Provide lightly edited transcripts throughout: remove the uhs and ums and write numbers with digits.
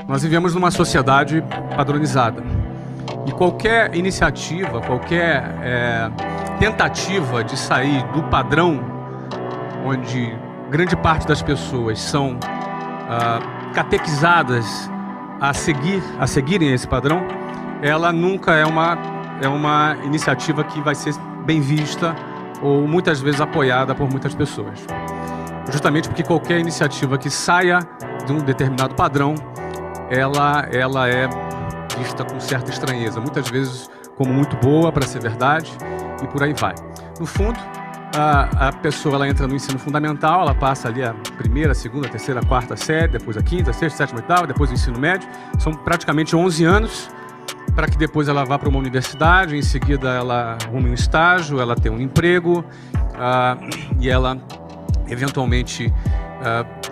Nós vivemos numa sociedade padronizada. E qualquer iniciativa, qualquer tentativa de sair do padrão, onde grande parte das pessoas são catequizadas a seguirem esse padrão, ela nunca é uma iniciativa que vai ser bem vista ou muitas vezes apoiada por muitas pessoas. Justamente porque qualquer iniciativa que saia de um determinado padrão, ela é vista com certa estranheza, muitas vezes como muito boa para ser verdade e por aí vai. No fundo, a pessoa ela entra no ensino fundamental, ela passa ali a primeira, segunda, terceira, quarta série, depois a quinta, sexta, sétima, oitava, depois o ensino médio. São praticamente 11 anos para que depois ela vá para uma universidade, em seguida ela arrume um estágio, ela tem um emprego e ela eventualmente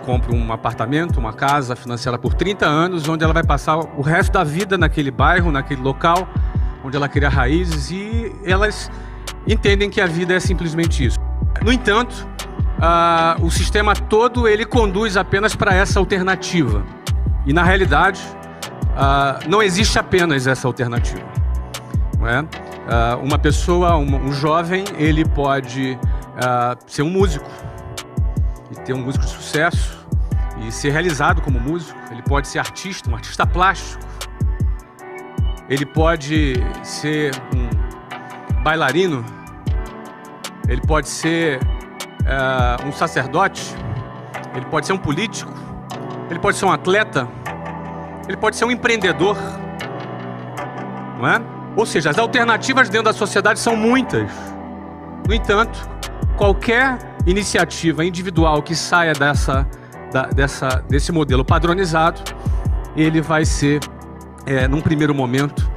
compra um apartamento, uma casa financiada por 30 anos, onde ela vai passar o resto da vida naquele bairro, naquele local, onde ela cria raízes, e elas entendem que a vida é simplesmente isso. No entanto, o sistema todo ele conduz apenas para essa alternativa. E na realidade, não existe apenas essa alternativa. Não é? Uma pessoa, um jovem, ele pode ser um músico, e ter um músico de sucesso, e ser realizado como músico. Ele pode ser artista, um artista plástico. Ele pode ser um bailarino. Ele pode ser um sacerdote. Ele pode ser um político. Ele pode ser um atleta. Ele pode ser um empreendedor. Não é? Ou seja, as alternativas dentro da sociedade são muitas. No entanto, qualquer iniciativa individual que saia desse modelo padronizado, ele vai ser, num primeiro momento,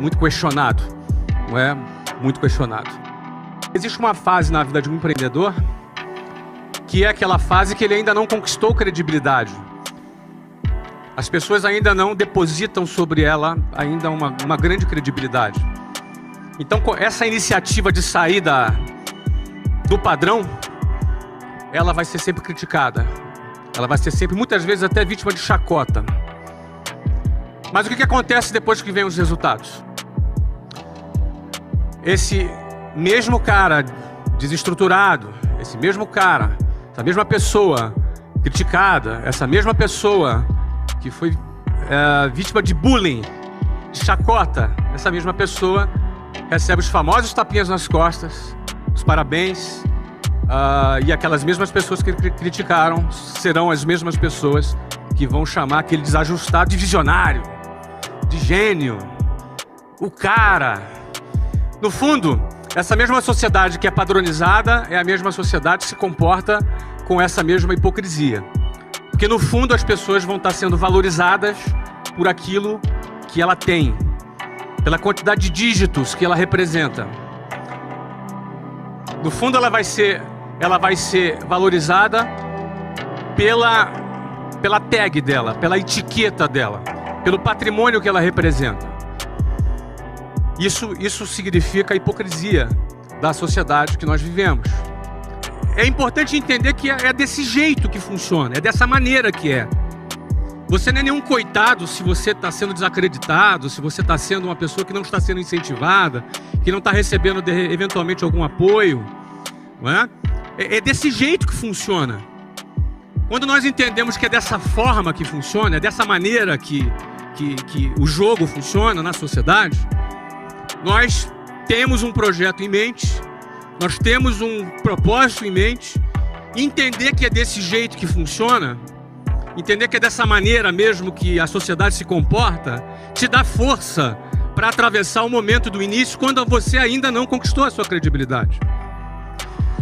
muito questionado, não é? Muito questionado. Existe uma fase na vida de um empreendedor que é aquela fase que ele ainda não conquistou credibilidade. As pessoas ainda não depositam sobre ela ainda uma grande credibilidade. Então, essa iniciativa de sair do padrão, ela vai ser sempre criticada. Ela vai ser sempre, muitas vezes, até vítima de chacota. Mas o que acontece depois que vem os resultados? Esse mesmo cara desestruturado, esse mesmo cara, essa mesma pessoa criticada, essa mesma pessoa que foi vítima de bullying, de chacota, essa mesma pessoa recebe os famosos tapinhas nas costas, os parabéns, e aquelas mesmas pessoas que criticaram serão as mesmas pessoas que vão chamar aquele desajustado de visionário, de gênio, o cara. No fundo, essa mesma sociedade que é padronizada é a mesma sociedade que se comporta com essa mesma hipocrisia. Porque no fundo as pessoas vão estar sendo valorizadas por aquilo que ela tem, pela quantidade de dígitos que ela representa. No fundo ela vai ser valorizada pela tag dela, pela etiqueta dela, pelo patrimônio que ela representa. Isso significa a hipocrisia da sociedade que nós vivemos. É importante entender que é desse jeito que funciona, é dessa maneira que é. Você não é nenhum coitado se você está sendo desacreditado, se você está sendo uma pessoa que não está sendo incentivada, que não está recebendo eventualmente algum apoio. Não é? É desse jeito que funciona. Quando nós entendemos que é dessa forma que funciona, é dessa maneira que o jogo funciona na sociedade, nós temos um projeto em mente, nós temos um propósito em mente, e entender que é desse jeito que funciona, entender que é dessa maneira mesmo que a sociedade se comporta, te dá força para atravessar o momento do início quando você ainda não conquistou a sua credibilidade.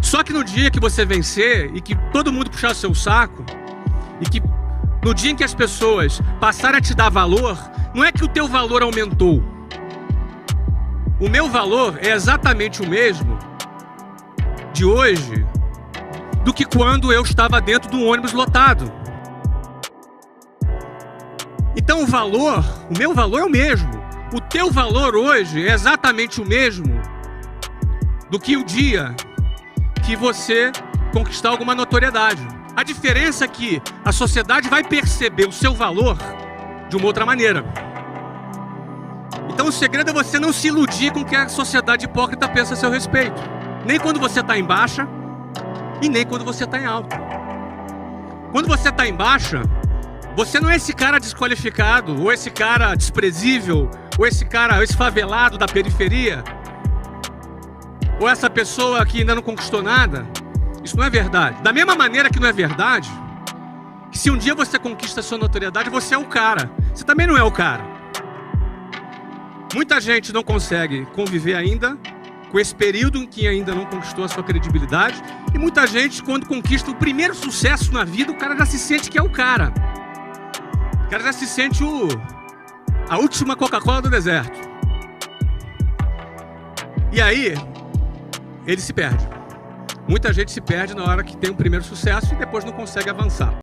Só que no dia que você vencer e que todo mundo puxar o seu saco, e que no dia em que as pessoas passarem a te dar valor, não é que o teu valor aumentou. O meu valor é exatamente o mesmo de hoje do que quando eu estava dentro de um ônibus lotado. Então o meu valor é o mesmo. O teu valor hoje é exatamente o mesmo do que o dia que você conquistar alguma notoriedade. A diferença é que a sociedade vai perceber o seu valor de uma outra maneira. Então o segredo é você não se iludir com o que a sociedade hipócrita pensa a seu respeito. Nem quando você está em baixa e nem quando você está em alta. Quando você está em baixa, você não é esse cara desqualificado, ou esse cara desprezível, ou esse cara, esse favelado da periferia, ou essa pessoa que ainda não conquistou nada. Isso não é verdade. Da mesma maneira que não é verdade que se um dia você conquista a sua notoriedade, você é o cara. Você também não é o cara. Muita gente não consegue conviver ainda com esse período em que ainda não conquistou a sua credibilidade. E muita gente, quando conquista o primeiro sucesso na vida, o cara já se sente que é o cara. O cara já se sente a última Coca-Cola do deserto. E aí, ele se perde. Muita gente se perde na hora que tem o primeiro sucesso e depois não consegue avançar.